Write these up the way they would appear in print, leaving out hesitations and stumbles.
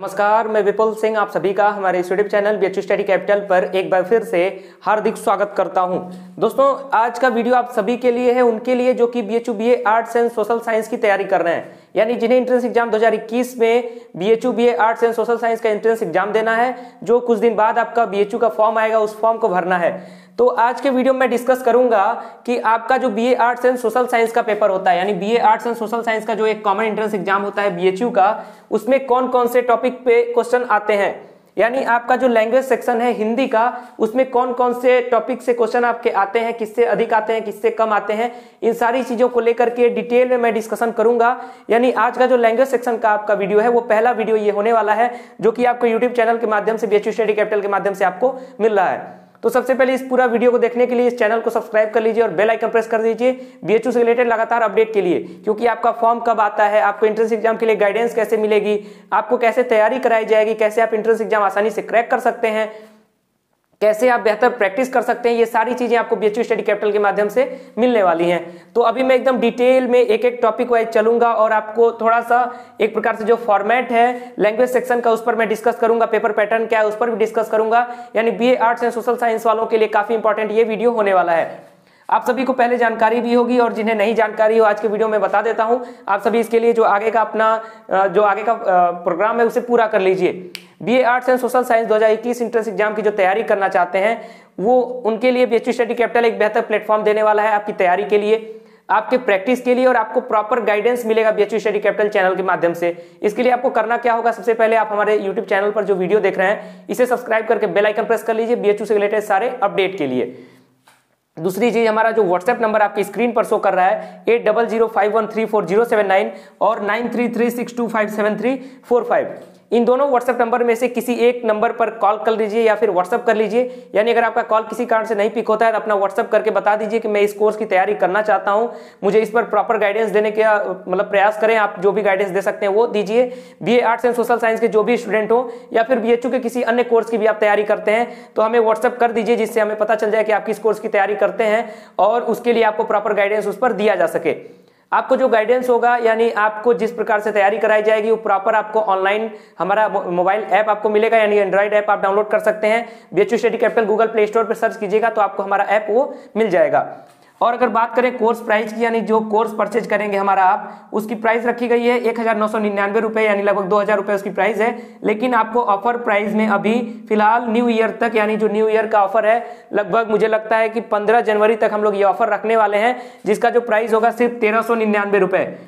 नमस्कार, मैं विपुल सिंह आप सभी का हमारे इस YouTube channel BHU study capital पर एक बार फिर से हार्दिक स्वागत करता हूं। दोस्तों, आज का वीडियो आप सभी के लिए है, उनके लिए जो कि BHU BA arts and social science की तैयारी कर रहे हैं, यानी जिन्हें एंट्रेंस एग्जाम 2021 में BHU BA arts and social science का एंट्रेंस एग्जाम देना है। जो कुछ दिन बाद आपका बीएचयू का फॉर्म आएगा, उस फॉर्म को भरना है। तो आज के वीडियो में डिस्कस करूंगा कि आपका जो BA arts and social science का पेपर होता है, यानी BA arts and social science का जो एक कॉमन एंट्रेंस एग्जाम होता है बीएचयू का, उसमें कौन कौन से टॉपिक पे क्वेश्चन आते हैं। यानी आपका जो लैंग्वेज सेक्शन है हिंदी का, उसमें कौन कौन से टॉपिक से क्वेश्चन आपके आते हैं, किससे अधिक आते हैं, किससे कम आते हैं, इन सारी चीजों को लेकर के डिटेल में मैं डिस्कशन करूंगा। यानी आज का जो लैंग्वेज सेक्शन का आपका वीडियो है, वो पहला वीडियो ये होने वाला है, जो कि आपको यूट्यूब चैनल के माध्यम से, बीएचयू स्टडी कैपिटल के माध्यम से आपको मिल रहा है। तो सबसे पहले इस पूरा वीडियो को देखने के लिए इस चैनल को सब्सक्राइब कर लीजिए और बेल आइकन प्रेस कर दीजिए बीएचयू से रिलेटेड लगातार अपडेट के लिए, क्योंकि आपका फॉर्म कब आता है, आपको एंट्रेंस एग्जाम के लिए गाइडेंस कैसे मिलेगी, आपको कैसे तैयारी कराई जाएगी, कैसे आप एंट्रेंस एग्जाम आसानी से क्रैक कर सकते हैं, कैसे आप बेहतर प्रैक्टिस कर सकते हैं, ये सारी चीजें आपको बीएचयू स्टडी कैपिटल के माध्यम से मिलने वाली हैं। तो अभी मैं एकदम डिटेल में एक एक टॉपिक वाइज चलूंगा और आपको थोड़ा सा एक प्रकार से जो फॉर्मेट है लैंग्वेज सेक्शन का, उस पर मैं डिस्कस करूंगा, पेपर पैटर्न क्या है उस पर भी डिस्कस करूंगा। यानी BA arts and social science वालों के लिए काफी इंपॉर्टेंट ये वीडियो होने वाला है। आप सभी को पहले जानकारी भी होगी, और जिन्हें नहीं जानकारी हो आज के वीडियो में बता देता हूं। आप सभी इसके लिए जो आगे का प्रोग्राम है उसे पूरा कर लीजिए। BA arts and social science 2021 entrance exam की जो तैयारी करना चाहते हैं, वो उनके लिए बीएचयू स्टडी कैपिटल एक बेहतर प्लेटफॉर्म देने वाला है आपकी तैयारी के लिए, आपके प्रैक्टिस के लिए, और आपको प्रॉपर गाइडेंस मिलेगा बीएचयू स्टडी कैपिटल चैनल के माध्यम से। इसके लिए आपको करना क्या होगा, सबसे पहले आप हमारे यूट्यूब चैनल पर जो वीडियो देख रहे हैं, इसे सब्सक्राइब करके बेल आइकन प्रेस कर लीजिए बीएचयू से रिलेटेड सारे अपडेट के लिए। दूसरी चीज, हमारा जो व्हाट्सएप नंबर आपकी स्क्रीन पर शो कर रहा है 8005134079 और 9336257345, इन दोनों व्हाट्सएप नंबर में से किसी एक नंबर पर कॉल कर लीजिए या फिर व्हाट्सएप कर लीजिए। यानी अगर आपका कॉल किसी कारण से नहीं पिक होता है तो अपना व्हाट्सएप करके बता दीजिए कि मैं इस कोर्स की तैयारी करना चाहता हूं, मुझे इस पर प्रॉपर गाइडेंस देने का मतलब प्रयास करें। आप जो भी गाइडेंस दे सकते हैं वो दीजिए। BA arts and social science के जो भी स्टूडेंट हो या फिर बीएचयू के किसी अन्य कोर्स की भी आप तैयारी करते हैं, तो हमें व्हाट्सएप कर दीजिए, जिससे हमें पता चल जाए कि आप किस कोर्स की तैयारी करते हैं और उसके लिए आपको प्रॉपर गाइडेंस उस पर दिया जा सके। आपको जो गाइडेंस होगा, यानी आपको जिस प्रकार से तैयारी कराई जाएगी, वो प्रॉपर आपको ऑनलाइन हमारा मोबाइल ऐप आपको मिलेगा, यानी एंड्रॉइड ऐप आप डाउनलोड कर सकते हैं। BHU study capital Google play store पर सर्च कीजिएगा तो आपको हमारा ऐप वो मिल जाएगा। और अगर बात करें कोर्स प्राइस की, यानी जो कोर्स परचेज करेंगे हमारा आप, उसकी प्राइस रखी गई है 1999 रुपए, यानी लगभग 2000 रुपए उसकी प्राइस है। लेकिन आपको ऑफर प्राइस में अभी फिलहाल न्यू ईयर तक, यानी जो न्यू ईयर का ऑफर है, लगभग मुझे लगता है कि 15 जनवरी तक हम लोग ये ऑफर रखने वाले हैं, जिसका जो प्राइस होगा सिर्फ 1399 रुपए।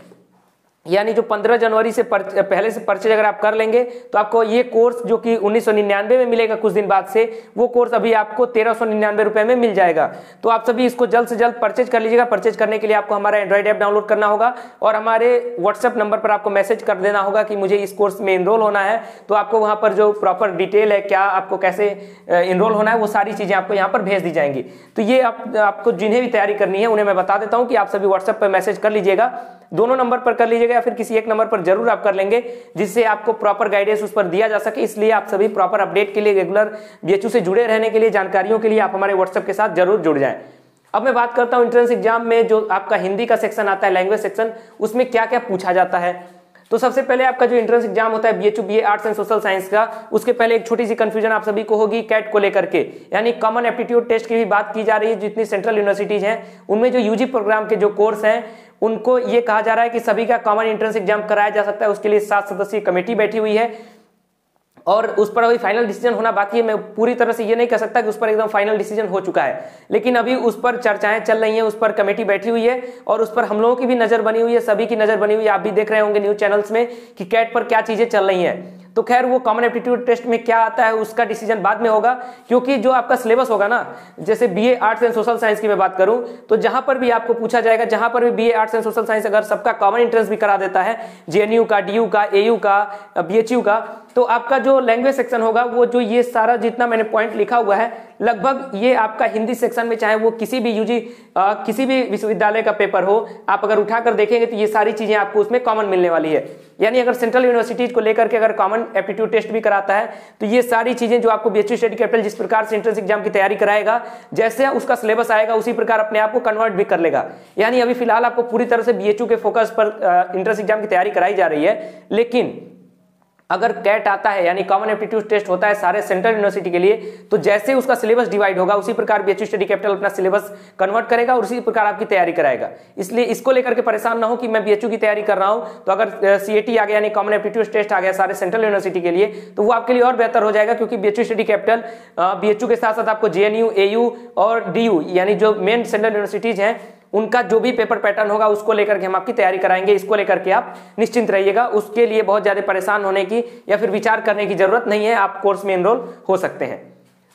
यानी जो 15 जनवरी से पहले से परचेज अगर आप कर लेंगे तो आपको ये कोर्स जो कि 1999 में मिलेगा कुछ दिन बाद से, वो कोर्स अभी आपको 1399 रुपए में मिल जाएगा। तो आप सभी इसको जल्द से जल्द परचेज कर लीजिएगा। परचेज करने के लिए आपको हमारा एंड्रॉइड ऐप डाउनलोड करना होगा और हमारे व्हाट्सएप नंबर पर आपको मैसेज कर देना होगा कि मुझे इस कोर्स में इनरोल होना है। तो आपको वहां पर जो प्रॉपर डिटेल है, क्या आपको कैसे इनरोल होना है, वो सारी चीजें आपको यहाँ पर भेज दी जाएंगी। तो ये आपको जिन्हें भी तैयारी करनी है उन्हें मैं बता देता हूँ कि आप सभी व्हाट्सएप पर मैसेज कर लीजिएगा, दोनों नंबर पर कर लीजिएगा या फिर किसी एक नंबर पर जरूर आप कर लेंगे, जिससे आपको प्रॉपर गाइडेंस उस पर दिया जा सके। इसलिए आप सभी प्रॉपर अपडेट के लिए, रेगुलर बीएचयू से जुड़े रहने के लिए, जानकारियों के लिए आप हमारे व्हाट्सएप के साथ जरूर जुड़ जाएं। अब मैं बात करता हूं एंट्रेंस एग्जाम में जो आपका हिंदी का सेक्शन आता है, लैंग्वेज सेक्शन, उसमें क्या क्या पूछा जाता है। तो सबसे पहले आपका जो एंट्रेंस एग्जाम होता है BHU BA arts and social science का, उसके पहले एक छोटी सी कंफ्यूजन आप सभी को होगी कैट को लेकर के, यानी कॉमन एप्टीट्यूड टेस्ट की भी बात की जा रही है। जितनी सेंट्रल यूनिवर्सिटीज हैं उनमें जो यूजी प्रोग्राम के जो कोर्स हैं, उनको ये कहा जा रहा है कि सभी का कॉमन एंट्रेंस एग्जाम कराया जा सकता है। उसके लिए 7 सदस्यीय कमेटी बैठी हुई है और उस पर अभी फाइनल डिसीजन होना बाकी है। मैं पूरी तरह से ये नहीं कह सकता कि उस पर एकदम फाइनल डिसीजन हो चुका है, लेकिन अभी उस पर चर्चाएं चल रही हैं, उस पर कमेटी बैठी हुई है और उस पर हम लोगों की भी नजर बनी हुई है, सभी की नजर बनी हुई है। आप भी देख रहे होंगे न्यूज चैनल्स में कि कैट पर क्या चीजें चल रही हैं। तो खैर वो कॉमन एप्टीट्यूड टेस्ट में क्या आता है उसका डिसीजन बाद में होगा, क्योंकि जो आपका सिलेबस होगा ना, जैसे BA arts and social science की मैं बात करूं तो जहां पर भी आपको पूछा जाएगा, जहां पर भी BA arts and social science अगर सबका कॉमन एंट्रेंस भी करा देता है, जेएनयू का, डीयू का, एयू का, बीएचयू का, तो आपका जो लैंग्वेज सेक्शन होगा, वो जो ये सारा जितना मैंने पॉइंट लिखा हुआ है, लगभग ये आपका हिंदी सेक्शन में, चाहे वो किसी भी यूजी किसी भी विश्वविद्यालय का पेपर हो, आप अगर उठाकर देखेंगे तो ये सारी चीजें आपको उसमें कॉमन मिलने वाली है। यानी अगर सेंट्रल यूनिवर्सिटीज को लेकर के अगर कॉमन एप्टीट्यूड टेस्ट भी कराता है, तो ये सारी चीजें जो आपको बीएचयू स्टडी कैपिटल जिस प्रकार से एंट्रेंस एग्जाम की तैयारी कराएगा, जैसे उसका सिलेबस आएगा उसी प्रकार अपने आप को कन्वर्ट भी कर लेगा। यानी अभी फिलहाल आपको पूरी तरह से बीएचयू के फोकस पर एंट्रेंस एग्जाम की तैयारी कराई जा रही है, लेकिन अगर कैट आता है यानी कॉमन एप्टीट्यूड टेस्ट होता है सारे सेंट्रल यूनिवर्सिटी के लिए, तो जैसे उसका सिलेबस डिवाइड होगा उसी प्रकार बीएचयू स्टडी कैपिटल अपना सिलेबस कन्वर्ट करेगा और उसी प्रकार आपकी तैयारी कराएगा। इसलिए इसको लेकर के परेशान ना हो कि मैं बीएचयू की तैयारी कर रहा हूं, तो अगर सीएटी आ गया यानी कॉमन एप्टीट्यूड टेस्ट आ गया सारे सेंट्रल यूनिवर्सिटी के लिए, तो वो आपके लिए और बेहतर हो जाएगा, क्योंकि बीएचयू स्टडी कैपिटल बीएचयू के साथ साथ आपको जेएनयू, एयू और डीयू यानी जो मेन सेंट्रल यूनिवर्सिटीज हैं उनका जो भी पेपर पैटर्न होगा उसको लेकर के हम आपकी तैयारी कराएंगे। इसको लेकर के आप निश्चिंत रहिएगा, उसके लिए बहुत ज्यादा परेशान होने की या फिर विचार करने की जरूरत नहीं है, आप कोर्स में एनरोल हो सकते हैं।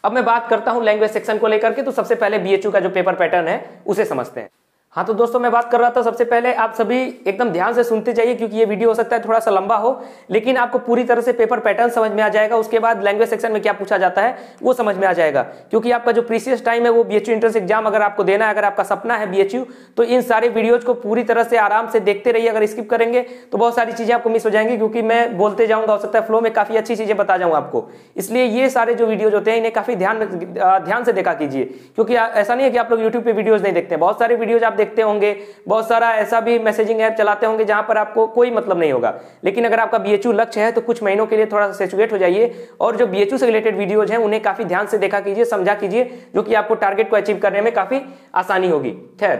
अब मैं बात करता हूं लैंग्वेज सेक्शन को लेकर के, तो सबसे पहले बीएचयू का जो पेपर पैटर्न है उसे समझते हैं। हाँ तो दोस्तों मैं बात कर रहा था, सबसे पहले आप सभी एकदम ध्यान से सुनते जाइए, क्योंकि ये वीडियो हो सकता है थोड़ा सा लंबा हो, लेकिन आपको पूरी तरह से पेपर पैटर्न समझ में आ जाएगा। उसके बाद लैंग्वेज सेक्शन में क्या पूछा जाता है वो समझ में आ जाएगा, क्योंकि आपका जो प्रीसियस टाइम है वो बीएचयू एंट्रेंस एग्जाम अगर आपको देना है, अगर आपका सपना है बीएचयू, तो इन सारे वीडियोज को पूरी तरह से आराम से देखते रहिए। अगर स्किप करेंगे तो बहुत सारी चीजें आपको मिस हो जाएंगी, क्योंकि मैं बोलते जाऊंगा, हो सकता है फ्लो में काफी अच्छी चीजें बता जाऊंगा आपको। इसलिए ये सारे जो वीडियोज होते हैं इन्हें काफी ध्यान से देखा कीजिए, क्योंकि ऐसा नहीं है कि आप लोग यूट्यूब पे वीडियोज नहीं देखते हैं, बहुत सारे वीडियोज आप देखते होंगे, बहुत सारा ऐसा भी मैसेजिंग ऐप चलाते होंगे जहां पर आपको कोई मतलब नहीं होगा। लेकिन अगर आपका बीएचयू लक्ष्य है तो कुछ महीनों के लिए थोड़ा सा सैचुरेट हो जाइए और जो बीएचयू से रिलेटेड वीडियोज हैं उन्हें काफी ध्यान से देखा कीजिए, समझा कीजिए, जो कि आपको टारगेट को अचीव करने में काफी आसानी होगी। खैर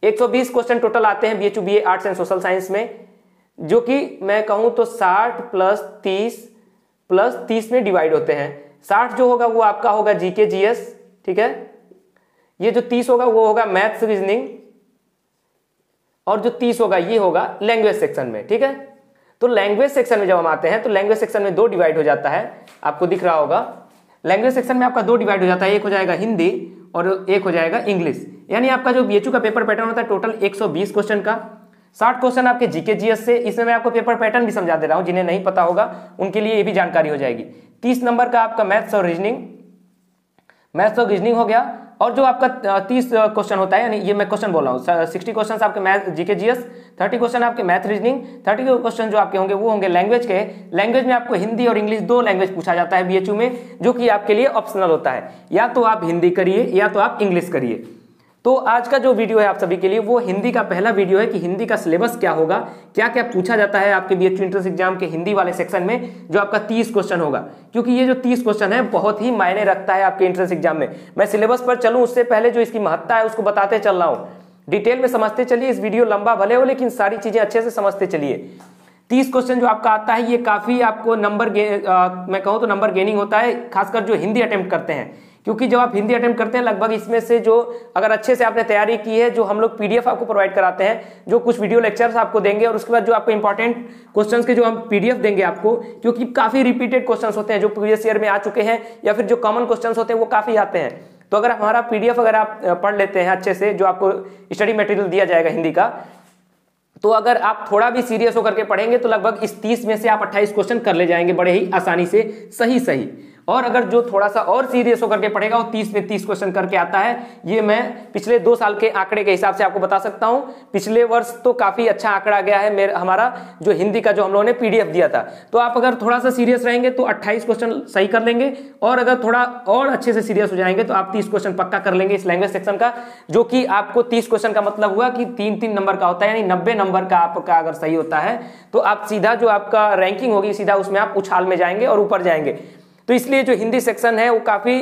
120 क्वेश्चन टोटल आते हैं BHU BA arts and social science में, जो कि मैं कहूं तो 60 प्लस 30 में डिवाइड होते हैं। 60 जो होगा वो आपका होगा जीके जीएस, ठीक है। ये जो 30 होगा वो होगा मैथ्स रीजनिंग, और जो 30 होगा ये होगा लैंग्वेज सेक्शन में, ठीक है। तो लैंग्वेज सेक्शन में जब हम आते हैं तो लैंग्वेज सेक्शन में 2 डिवाइड हो जाता है, आपको दिख रहा होगा। लैंग्वेज सेक्शन में आपका 2 डिवाइड हो जाता है, एक हो जाएगा हिंदी और एक हो जाएगा इंग्लिश। यानी आपका जो बीएचयू का पेपर पैटर्न होता है टोटल 120 क्वेश्चन का, 60 क्वेश्चन आपके जीके जीएस से। इसमें मैं आपको पेपर पैटर्न भी समझा दे रहा हूं, जिन्हें नहीं पता होगा उनके लिए ये भी जानकारी हो जाएगी। 30 नंबर का आपका मैथ्स और रीजनिंग हो गया। और जो आपका 30 क्वेश्चन होता है, यानी ये मैं क्वेश्चन बोल रहा हूँ, 60 क्वेश्चन आपके मैथ जीके जीएस, 30 क्वेश्चन आपके मैथ रीजनिंग, 30 क्वेश्चन जो आपके होंगे वो होंगे लैंग्वेज के। लैंग्वेज में आपको हिंदी और इंग्लिश 2 लैंग्वेज पूछा जाता है बीएचयू में, जो कि आपके लिए ऑप्शनल होता है, या तो आप हिंदी करिए या तो आप इंग्लिश करिए। तो आज का जो वीडियो है आप सभी के लिए वो हिंदी का पहला वीडियो है कि हिंदी का सिलेबस क्या होगा, क्या क्या पूछा जाता है आपके बीएचयू एंट्रेंस एग्जाम के हिंदी वाले सेक्शन में, जो आपका 30 क्वेश्चन होगा। क्योंकि ये जो 30 क्वेश्चन है बहुत ही मायने रखता है आपके एंट्रेंस एग्जाम में। मैं सिलेबस पर चलूं उससे पहले जो इसकी महत्ता है उसको बताते चल रहा हूं, डिटेल में समझते चलिए। इस वीडियो लंबा भले हो लेकिन सारी चीजें अच्छे से समझते चलिए। 30 क्वेश्चन जो आपका आता है ये काफी आपको मैं कहूं तो नंबर गेनिंग होता है, खासकर जो हिंदी अटेम्प्ट करते हैं, क्योंकि जब आप हिंदी अटेम्प्ट करते हैं लगभग इसमें से जो अगर अच्छे से आपने तैयारी की है, जो हम लोग पीडीएफ आपको प्रोवाइड कराते हैं, जो कुछ वीडियो लेक्चर्स आपको देंगे और उसके बाद जो आपको इंपॉर्टेंट क्वेश्चंस के जो हम पीडीएफ देंगे आपको, क्योंकि काफी रिपीटेड क्वेश्चंस होते हैं जो प्रीवियस ईयर में आ चुके हैं, या फिर जो कॉमन क्वेश्चंस होते हैं वो काफी आते हैं। तो अगर हमारा पीडीएफ अगर आप पढ़ लेते हैं अच्छे से, जो आपको स्टडी मटेरियल दिया जाएगा हिंदी का, तो अगर आप थोड़ा भी सीरियस होकर के पढ़ेंगे तो लगभग इस 30 में से आप 28 क्वेश्चन कर ले जाएंगे बड़े ही आसानी से, सही। और अगर जो थोड़ा सा और सीरियस होकर के पढ़ेगा वो 30 में 30 क्वेश्चन करके आता है। ये मैं पिछले 2 साल के आंकड़े के हिसाब से आपको बता सकता हूं। पिछले वर्ष तो काफी अच्छा आंकड़ा गया है हमारा जो हिंदी का, जो हम लोगों ने पीडीएफ दिया था। तो आप अगर थोड़ा सा सीरियस रहेंगे तो 28 क्वेश्चन सही कर लेंगे, और अगर थोड़ा और अच्छे से सीरियस हो जाएंगे तो आप 30 क्वेश्चन पक्का कर लेंगे इस लैंग्वेज सेक्शन का, जो कि आपको 30 क्वेश्चन का मतलब हुआ कि 3-3 नंबर का होता है, यानी 90 नंबर का आपका अगर सही होता है तो आप सीधा जो आपका रैंकिंग होगी सीधा उसमें आप उछाल में जाएंगे और ऊपर जाएंगे। तो इसलिए जो हिंदी सेक्शन है वो काफी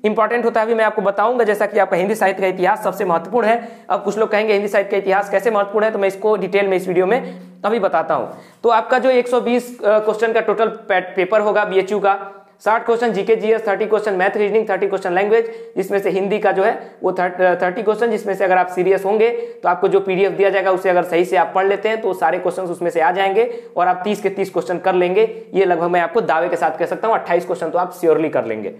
इंपॉर्टेंट होता है, अभी मैं आपको बताऊंगा। जैसा कि आपका हिंदी साहित्य का इतिहास सबसे महत्वपूर्ण है। अब कुछ लोग कहेंगे हिंदी साहित्य का इतिहास कैसे महत्वपूर्ण है, तो मैं इसको डिटेल में इस वीडियो में अभी बताता हूं। तो आपका जो 120 क्वेश्चन का टोटल पेपर होगा बीएचयू का, 60 question GK GS, 30 question math reasoning, 30 question language, जिसमें से हिंदी का जो है वो 30 क्वेश्चन, जिसमें से अगर आप सीरियस होंगे तो आपको जो पीडीएफ दिया जाएगा उसे अगर सही से आप पढ़ लेते हैं तो सारे क्वेश्चन उसमें से आ जाएंगे और आप 30 के 30 क्वेश्चन कर लेंगे। ये लगभग मैं आपको दावे के साथ कह सकता हूं 28 क्वेश्चन तो आप श्योरली कर लेंगे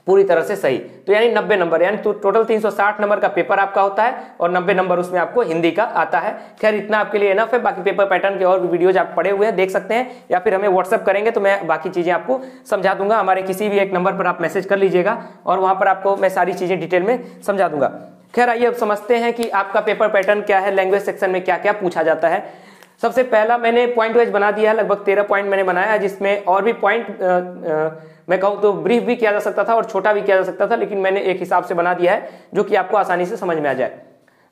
पूरी तरह से सही। तो यानी 90 नंबर, यानी टोटल 360 नंबर का पेपर आपका होता है और 90 नंबर उसमें आपको हिंदी का आता है। खैर इतना आपके लिए इनफ है। बाकी पेपर पैटर्न के और भी वीडियोज आप पढ़े हुए हैं, देख सकते हैं, या फिर हमें व्हाट्सअप करेंगे तो मैं बाकी चीजें आपको समझा दूंगा। हमारे किसी भी एक नंबर पर आप मैसेज कर लीजिएगा और वहां पर आपको मैं सारी चीजें डिटेल में समझा दूंगा। खैर आइए अब समझते हैं कि आपका पेपर पैटर्न क्या है, लैंग्वेज सेक्शन में क्या क्या पूछा जाता है। सबसे पहला मैंने पॉइंट वाइज बना दिया है, लगभग 13 पॉइंट मैंने बनाया है, जिसमें और भी पॉइंट मैं कहूं तो ब्रीफ भी किया जा सकता था और छोटा भी किया जा सकता था, लेकिन मैंने एक हिसाब से बना दिया है जो कि आपको आसानी से समझ में आ जाए।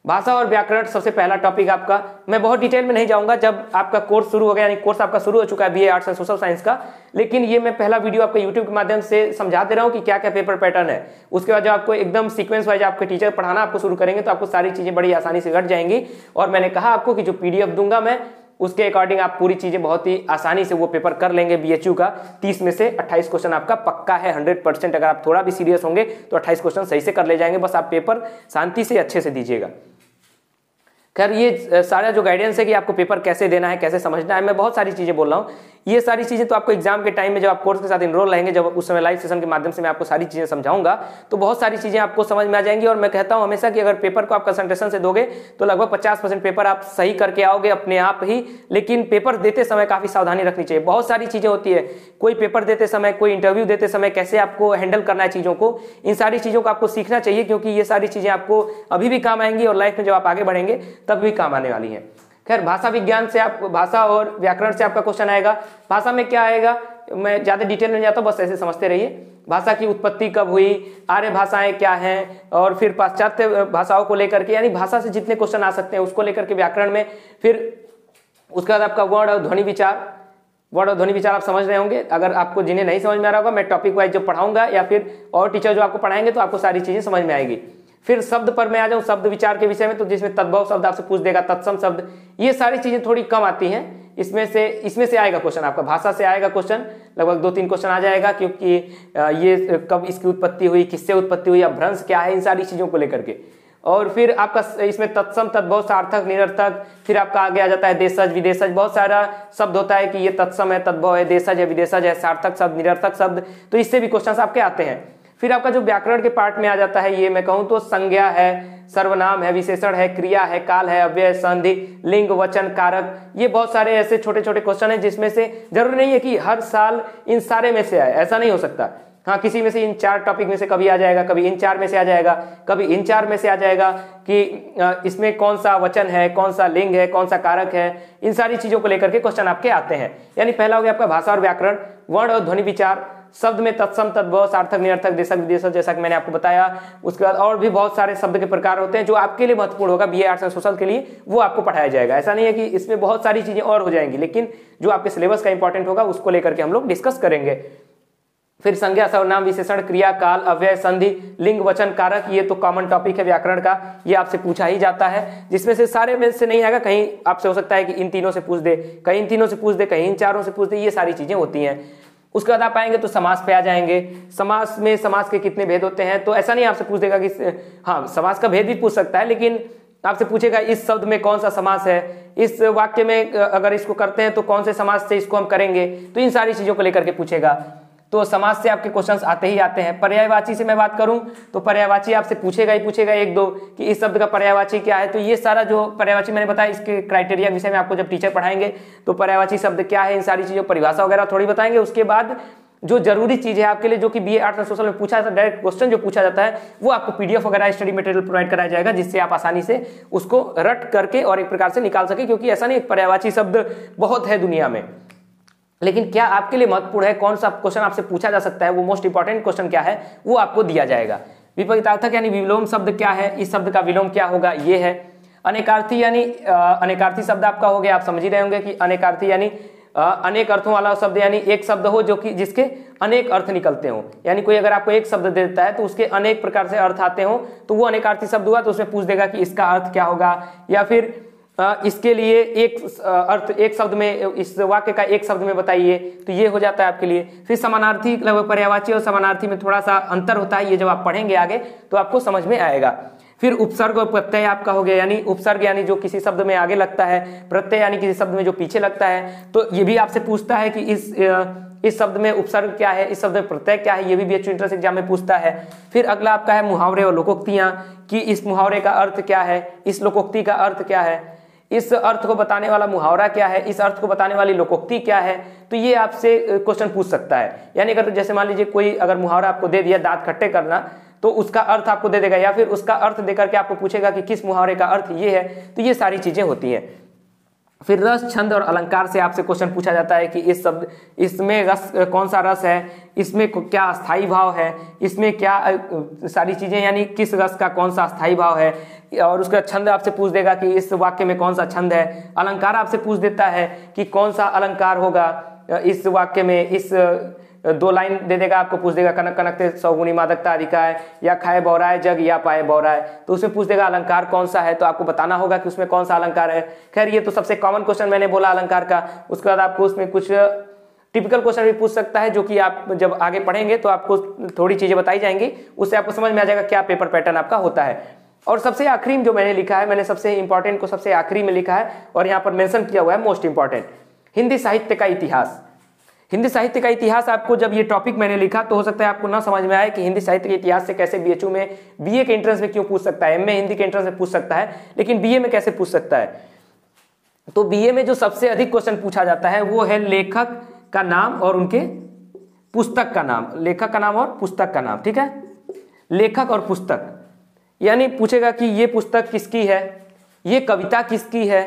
भाषा और व्याकरण सबसे पहला टॉपिक आपका, मैं बहुत डिटेल में नहीं जाऊंगा, जब आपका कोर्स शुरू हो गया, यानी कोर्स आपका शुरू हो चुका है BA arts and social science का, लेकिन ये मैं पहला वीडियो आपको यूट्यूब के माध्यम से समझा दे रहा हूँ कि क्या क्या पेपर पैटर्न है। उसके बाद जब आपको एकदम सीक्वेंस वाइज आपके टीचर पढ़ाना आपको शुरू करेंगे तो आपको सारी चीजें बड़ी आसानी से घट जाएंगी। और मैंने कहा आपको कि जो पीडीएफ दूंगा मैं, उसके अकॉर्डिंग आप पूरी चीजें बहुत ही आसानी से वो पेपर कर लेंगे। बीएचयू का 30 में से 28 क्वेश्चन आपका पक्का है 100%। अगर आप थोड़ा भी सीरियस होंगे तो 28 क्वेश्चन सही से कर ले जाएंगे, बस आप पेपर शांति से अच्छे से दीजिएगा। खैर ये सारा जो गाइडेंस है कि आपको पेपर कैसे देना है, कैसे समझना है, मैं बहुत सारी चीजें बोल रहा हूँ। ये सारी चीजें तो आपको एग्जाम के टाइम में जब आप कोर्स के साथ इनरोल रहेंगे, जब उस समय लाइव सेशन के माध्यम से मैं आपको सारी चीजें समझाऊंगा तो बहुत सारी चीजें आपको समझ में आ जाएंगी। और मैं कहता हूं हमेशा कि अगर पेपर को आप कंसंट्रेशन से दोगे तो लगभग 50% पेपर आप सही करके आओगे अपने आप ही। लेकिन पेपर देते समय काफी सावधानी रखनी चाहिए। बहुत सारी चीजें होती है, कोई पेपर देते समय, कोई इंटरव्यू देते समय कैसे आपको हैंडल करना है चीजों को, इन सारी चीजों को आपको सीखना चाहिए, क्योंकि ये सारी चीजें आपको अभी भी काम आएंगी और लाइफ में जब आप आगे बढ़ेंगे तब भी काम आने वाली है। खैर भाषा विज्ञान से आप, भाषा और व्याकरण से आपका क्वेश्चन आएगा। भाषा में क्या आएगा, मैं ज्यादा डिटेल में जाता हूँ, बस ऐसे समझते रहिए। भाषा की उत्पत्ति कब हुई, आर्य भाषाएं क्या हैं, और फिर पाश्चात्य भाषाओं को लेकर के, यानी भाषा से जितने क्वेश्चन आ सकते हैं उसको लेकर के व्याकरण में। फिर उसके बाद आपका वर्ण और ध्वनि विचार। वर्ण और ध्वनि विचार आप समझ रहे होंगे। अगर आपको जिन्हें नहीं समझ में आ रहा होगा, मैं टॉपिक वाइज जो पढ़ाऊंगा या फिर और टीचर जो आपको पढ़ाएंगे तो आपको सारी चीजें समझ में आएगी। फिर शब्द पर मैं आ जाऊं, शब्द विचार के विषय में, तो जिसमें तद्भव शब्द आपसे पूछ देगा, तत्सम शब्द, ये सारी चीजें थोड़ी कम आती हैं। इसमें से आएगा क्वेश्चन आपका, भाषा से आएगा क्वेश्चन, लगभग 2-3 क्वेश्चन आ जाएगा, क्योंकि ये कब इसकी उत्पत्ति हुई, किससे उत्पत्ति हुई, अपभ्रंश क्या है, इन सारी चीजों को लेकर के। और फिर आपका इसमें तत्सम, तद्भव, सार्थक, निरर्थक, फिर आपका आगे आ जाता है देशज, विदेशज। बहुत सारा शब्द होता है कि ये तत्सम है, तद्भव है, देशज है, विदेशज है, सार्थक शब्द, निरर्थक शब्द, तो इससे भी क्वेश्चन आपके आते हैं। फिर आपका जो व्याकरण के पार्ट में आ जाता है, ये मैं कहूं तो संज्ञा है, सर्वनाम है, विशेषण है, क्रिया है, काल है, अव्यय, संधि, लिंग, वचन, कारक, ये बहुत सारे ऐसे छोटे छोटे क्वेश्चन हैं जिसमें से जरूरी नहीं है कि हर साल इन सारे में से आए, ऐसा नहीं हो सकता। हाँ, किसी में से इन 4 टॉपिक में से कभी आ जाएगा, कभी इन 4 में से आ जाएगा, कभी इन 4 में से आ जाएगा कि इसमें कौन सा वचन है, कौन सा लिंग है, कौन सा कारक है, इन सारी चीजों को लेकर के क्वेश्चन आपके आते हैं। यानी पहला हो गया आपका भाषा और व्याकरण, वर्ण और ध्वनि विचार, शब्द में तत्सम, तद्भव, सार्थक, निरर्थक, देशक, विदेशक, जैसा कि मैंने आपको बताया। उसके बाद और भी बहुत सारे शब्द के प्रकार होते हैं जो आपके लिए महत्वपूर्ण होगा बीए आर्ट्स एंड सोशल के लिए, वो आपको पढ़ाया जाएगा। ऐसा नहीं है कि इसमें बहुत सारी चीजें और हो जाएंगी, लेकिन जो आपके सिलेबस का इंपॉर्टेंट होगा उसको लेकर के हम लोग डिस्कस करेंगे। फिर संज्ञा, सर्वनाम, विशेषण, क्रिया, काल, अव्यय, संधि, लिंग, वचन, कारक, ये तो कॉमन टॉपिक है व्याकरण का, ये आपसे पूछा ही जाता है। जिसमें से सारे में से नहीं आएगा, कहीं आपसे हो सकता है कि इन तीनों से पूछ दे, कहीं इन तीनों से पूछ दे, कहीं इन 4 से पूछ दे, ये सारी चीजें होती हैं। उसके बाद आप आएंगे तो समास पे आ जाएंगे। समास में समास के कितने भेद होते हैं, तो ऐसा नहीं आपसे पूछ देगा कि हाँ, समास का भेद भी पूछ सकता है, लेकिन आपसे पूछेगा इस शब्द में कौन सा समास है, इस वाक्य में अगर इसको करते हैं तो कौन से समास से इसको हम करेंगे, तो इन सारी चीजों को लेकर के पूछेगा। तो समाज से आपके क्वेश्चंस आते ही आते हैं। पर्यायवाची से मैं बात करूं तो पर्यायवाची आपसे पूछेगा ही पूछेगा 1-2 कि इस शब्द का पर्यायवाची क्या है। तो ये सारा जो पर्यायवाची मैंने बताया, इसके क्राइटेरिया विषय में आपको जब टीचर पढ़ाएंगे तो पर्यायवाची शब्द क्या है, इन सारी चीजों परिभाषा वगैरह थोड़ी बताएंगे। उसके बाद जो जरूरी चीज है आपके लिए, जो कि बीए आर्ट्स एंड सोशल में पूछा जाता है, डायरेक्ट क्वेश्चन जो पूछा जाता है, वो आपको पीडीएफ वगैरह स्टडी मटेरियल प्रोवाइड कराया जाएगा, जिससे आप आसानी से उसको रट करके और एक प्रकार से निकाल सके। क्योंकि ऐसा नहीं, पर्यायवाची शब्द बहुत है दुनिया में, लेकिन क्या आपके लिए महत्वपूर्ण है, कौन सा क्वेश्चन आपसे पूछा जा सकता है, वो मोस्ट इंपॉर्टेंट क्वेश्चन क्या है, वो आपको दिया जाएगा। विपरीतार्थक यानी विलोम शब्द क्या है, इस शब्द का विलोम क्या होगा, ये है। अनेकार्थी यानी अनेकार्थी शब्द आपका हो गया, आप समझ ही रहे होंगे कि अनेकार्थी यानी अनेक अर्थों वाला शब्द, यानी एक शब्द हो जो कि जिसके अनेक अर्थ निकलते हो। यानी कोई अगर आपको एक शब्द दे देता है तो उसके अनेक प्रकार से अर्थ आते हो, तो वो अनेकार्थी शब्द हुआ। तो उसमें पूछ देगा कि इसका अर्थ क्या होगा, या फिर इसके लिए एक अर्थ एक शब्द में, इस वाक्य का एक शब्द में बताइए, तो ये हो जाता है आपके लिए। फिर समानार्थी, लगभग पर्यायवाची और समानार्थी में थोड़ा सा अंतर होता है, ये जब आप पढ़ेंगे आगे तो आपको समझ में आएगा। फिर उपसर्ग और प्रत्यय आपका हो गया, यानी उपसर्ग यानी जो किसी शब्द में आगे लगता है, प्रत्यय यानी किसी शब्द में जो पीछे लगता है। तो ये भी आपसे पूछता है कि इस शब्द में उपसर्ग क्या है, इस शब्द में प्रत्यय क्या है, ये भी बीएचयू एंट्रेंस एग्जाम में पूछता है। फिर अगला आपका है मुहावरे और लोकोक्तियां, कि इस मुहावरे का अर्थ क्या है, इस लोकोक्ति का अर्थ क्या है, इस अर्थ को बताने वाला मुहावरा क्या है, इस अर्थ को बताने वाली लोकोक्ति क्या है। तो ये आपसे क्वेश्चन पूछ सकता है। यानी अगर जैसे मान लीजिए कोई अगर मुहावरा आपको दे दिया, दांत खट्टे करना, तो उसका अर्थ आपको दे देगा, या फिर उसका अर्थ देकर के आपको पूछेगा कि किस मुहावरे का अर्थ ये है। तो ये सारी चीजें होती हैं। फिर रस, छंद और अलंकार से आपसे क्वेश्चन पूछा जाता है कि इस शब्द, इसमें रस, कौन सा रस है, इसमें क्या स्थायी भाव है, इसमें क्या सारी चीजें, यानी किस रस का कौन सा स्थायी भाव है। और उसका छंद आपसे पूछ देगा कि इस वाक्य में कौन सा छंद है। अलंकार आपसे पूछ देता है कि कौन सा अलंकार होगा इस वाक्य में, इस 2 लाइन दे देगा आपको, पूछ देगा कनक कनकते सौगुनी मादकता अधिका है, या खाए बौराए जग या पाए बौराए, तो उसमें पूछ देगा अलंकार कौन सा है, तो आपको बताना होगा कि उसमें कौन सा अलंकार है। खैर ये तो सबसे कॉमन क्वेश्चन मैंने बोला अलंकार का। उसके बाद आपको उसमें कुछ टिपिकल क्वेश्चन भी पूछ सकता है, जो कि आप जब आगे पढ़ेंगे तो आपको थोड़ी चीजें बताई जाएंगी, उससे आपको समझ में आ जाएगा क्या पेपर पैटर्न आपका होता है। और सबसे आखिरी में जो मैंने लिखा है, मैंने सबसे इंपॉर्टेंट को सबसे आखिरी में लिखा है और यहाँ पर मेंशन किया हुआ है मोस्ट इंपॉर्टेंट, हिंदी साहित्य का इतिहास। हिंदी साहित्य का इतिहास आपको, जब ये टॉपिक मैंने लिखा तो हो सकता है आपको ना समझ में आए कि हिंदी साहित्य के इतिहास से कैसे बीएचयू में, बीए के एंट्रेंस में क्यों पूछ सकता है, एमए हिंदी के एंट्रेंस में पूछ सकता है, लेकिन बीए में कैसे पूछ सकता है। तो बीए में जो सबसे अधिक क्वेश्चन पूछा जाता है वो है लेखक का नाम और उनके पुस्तक का नाम, लेखक का नाम और पुस्तक का नाम, ठीक है। लेखक और पुस्तक, यानी पूछेगा कि ये पुस्तक किसकी है, ये कविता किसकी है,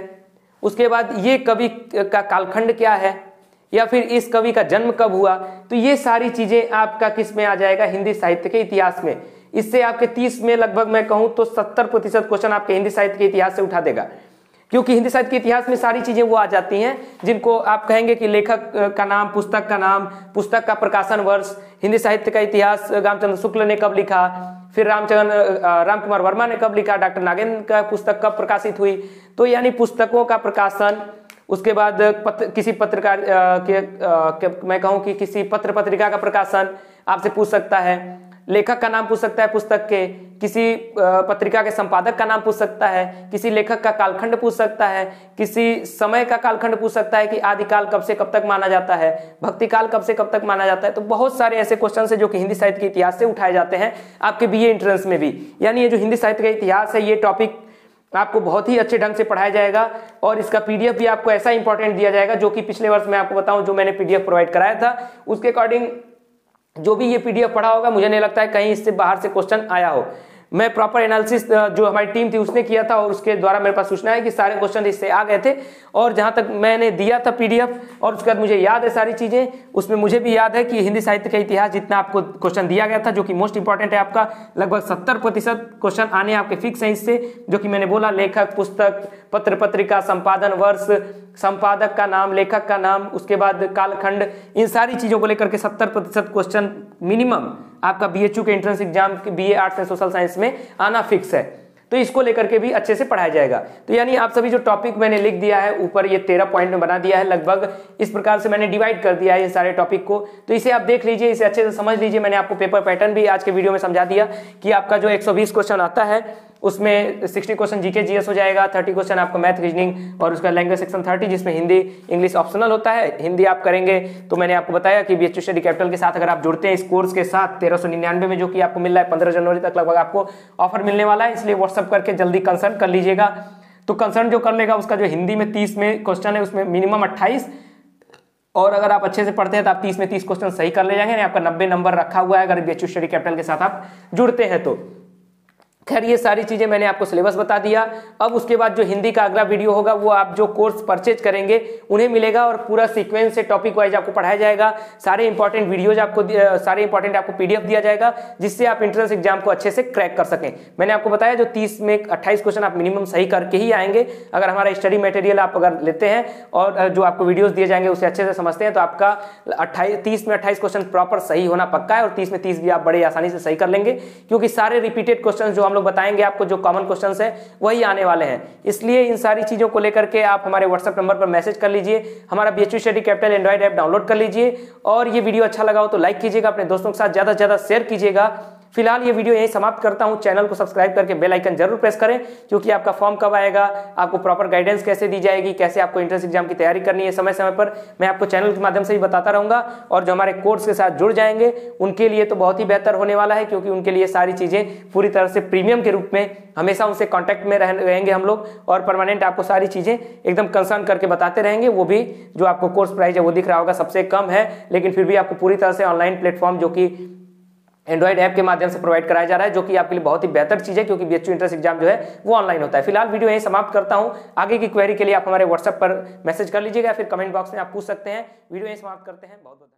उसके बाद ये कवि का कालखंड क्या है, या फिर इस कवि का जन्म कब हुआ। तो ये सारी चीजें आपका किस में आ जाएगा, हिंदी साहित्य के इतिहास में। इससे आपके 30 में लगभग मैं कहूं तो 70% क्वेश्चन आपके हिंदी साहित्य के इतिहास से उठा देगा, क्योंकि हिंदी साहित्य के इतिहास में सारी चीजें वो आ जाती हैं जिनको आप कहेंगे कि लेखक का नाम, पुस्तक का नाम, पुस्तक का प्रकाशन वर्ष, हिंदी साहित्य का इतिहास रामचंद्र शुक्ल ने कब लिखा, फिर रामकुमार वर्मा ने कब लिखा, डॉक्टर नागेंद्र का पुस्तक कब प्रकाशित हुई। तो यानी पुस्तकों का प्रकाशन, उसके बाद किसी पत्रकार मैं कहूं कि किसी पत्र पत्रिका का प्रकाशन आपसे पूछ सकता है, लेखक का नाम पूछ सकता है पुस्तक के, किसी पत्रिका के संपादक का नाम पूछ सकता है, किसी लेखक का कालखंड पूछ सकता है, किसी समय का कालखंड पूछ सकता है कि आदिकाल कब से कब तक माना जाता है, भक्तिकाल कब से कब तक माना जाता है। तो बहुत सारे ऐसे क्वेश्चन है जो कि हिंदी साहित्य के इतिहास से उठाए जाते हैं आपके बीए एंट्रेंस में भी। यानी ये जो हिंदी साहित्य का इतिहास है, ये टॉपिक आपको बहुत ही अच्छे ढंग से पढ़ाया जाएगा और इसका पीडीएफ भी आपको ऐसा इंपॉर्टेंट दिया जाएगा, जो कि पिछले वर्ष मैं आपको बताऊं जो मैंने पीडीएफ प्रोवाइड कराया था उसके अकॉर्डिंग जो भी ये पीडीएफ पढ़ा होगा, मुझे नहीं लगता है कहीं इससे बाहर से क्वेश्चन आया हो। मैं प्रॉपर एनालिसिस जो हमारी टीम थी उसने किया था और उसके द्वारा मेरे पास सूचना है कि सारे क्वेश्चन इससे आ गए थे। और जहां तक मैंने दिया था पीडीएफ और उसके बाद मुझे याद है सारी चीजें, उसमें मुझे भी याद है कि हिंदी साहित्य का इतिहास जितना आपको क्वेश्चन दिया गया था, जो कि मोस्ट इंपॉर्टेंट है आपका, लगभग 70% क्वेश्चन आने आपके फिक्स हैं इससे, जो कि मैंने बोला लेखक, पुस्तक, पत्र पत्रिका, संपादन वर्ष, संपादक का नाम, लेखक का नाम, उसके बाद कालखंड, इन सारी चीजों को लेकर के 70% क्वेश्चन मिनिमम आपका बीएचयू के एंट्रेंस एग्जाम के BA arts and social science में आना फिक्स है। तो इसको लेकर के भी अच्छे से पढ़ाया जाएगा। तो यानी आप सभी जो टॉपिक मैंने लिख दिया है ऊपर, ये 13 पॉइंट में बना दिया है, लगभग इस प्रकार से मैंने डिवाइड कर दिया है इन सारे टॉपिक को। तो इसे आप देख लीजिए, इसे अच्छे से समझ लीजिए। मैंने आपको पेपर पैटर्न भी आज के वीडियो में समझा दिया कि आपका जो 120 क्वेश्चन आता है उसमें 60 क्वेश्चन जीके जीएस हो जाएगा, 30 क्वेश्चन आपका मैथ रीजनिंग और उसका लैंग्वेज सेक्शन 30 जिसमें हिंदी इंग्लिश ऑप्शनल होता है। हिंदी आप करेंगे तो मैंने आपको बताया कि बीएचयू स्टडी कैपिटल के साथ अगर आप जुड़ते हैं इस कोर्स के साथ 1399 में, जो कि आपको मिल रहा है 15 जनवरी तक लगभग आपको ऑफर मिलने वाला है, इसलिए व्हाट्सअप करके जल्दी कंसल्ट कर लीजिएगा। तो कंसल्ट जो कर लेगा उसका जो हिंदी में 30 में क्वेश्चन है उसमें मिनिमम 28, और अगर आप अच्छे से पढ़ते हैं तो आप 30 में 30 क्वेश्चन सही कर ले जाएंगे। आपका 90 नंबर रखा हुआ है अगर बीएचयू स्टडी कैपिटल के साथ आप जुड़ते हैं तो। खैर ये सारी चीजें मैंने आपको सिलेबस बता दिया। अब उसके बाद जो हिंदी का अगला वीडियो होगा वो आप जो कोर्स परचेज करेंगे उन्हें मिलेगा और पूरा सीक्वेंस से टॉपिक वाइज आपको पढ़ाया जाएगा। सारे इंपॉर्टेंट वीडियोज आपको, सारे इंपॉर्टेंट आपको पीडीएफ दिया जाएगा जिससे आप एंट्रेंस एग्जाम को अच्छे से क्रैक कर सकें। मैंने आपको बताया जो 30 में 28 क्वेश्चन आप मिनिमम सही करके ही आएंगे। अगर हमारा स्टडी मटेरियल आप अगर लेते हैं और जो आपको वीडियोज दिए जाएंगे उसे अच्छे से समझते हैं तो आपका 30 में 28 क्वेश्चन प्रॉपर सही होना पक्का है और 30 में 30 भी आप बड़े आसानी से सही कर लेंगे, क्योंकि सारे रिपीटेड क्वेश्चन जो हम लोग बताएंगे आपको, जो कॉमन क्वेश्चंस है वही आने वाले हैं। इसलिए इन सारी चीजों को लेकर के आप हमारे व्हाट्सएप नंबर पर मैसेज कर लीजिए, हमारा BHU study capital Android app download कर लीजिए और ये वीडियो अच्छा लगा हो तो लाइक कीजिएगा, अपने दोस्तों के साथ ज्यादा से ज्यादा शेयर कीजिएगा। फिलहाल ये वीडियो यहीं समाप्त करता हूं। चैनल को सब्सक्राइब करके बेल आइकन जरूर प्रेस करें, क्योंकि आपका फॉर्म कब आएगा, आपको प्रॉपर गाइडेंस कैसे दी जाएगी, कैसे आपको एंट्रेंस एग्जाम की तैयारी करनी है, समय समय पर मैं आपको चैनल के माध्यम से ही बताता रहूंगा। और जो हमारे कोर्स के साथ जुड़ जाएंगे उनके लिए तो बहुत ही बेहतर होने वाला है, क्योंकि उनके लिए सारी चीजें पूरी तरह से प्रीमियम के रूप में, हमेशा उनसे कॉन्टैक्ट में रहेंगे हम लोग और परमानेंट आपको सारी चीजें एकदम कंसर्न करके बताते रहेंगे। वो भी जो आपको कोर्स प्राइस है वो दिख रहा होगा सबसे कम है, लेकिन फिर भी आपको पूरी तरह से ऑनलाइन प्लेटफॉर्म जो कि एंड्रॉइड ऐप के माध्यम से प्रोवाइड कराया जा रहा है, जो कि आपके लिए बहुत ही बेहतर चीज है, क्योंकि बीएचयू एंट्रेंस एग्जाम जो है वो ऑनलाइन होता है। फिलहाल वीडियो यहीं समाप्त करता हूं। आगे की क्वेरी के लिए आप हमारे व्हाट्सएप पर मैसेज कर लीजिएगा, फिर कमेंट बॉक्स में आप पूछ सकते हैं। वीडियो यहीं समाप्त करते हैं। बहुत बहुत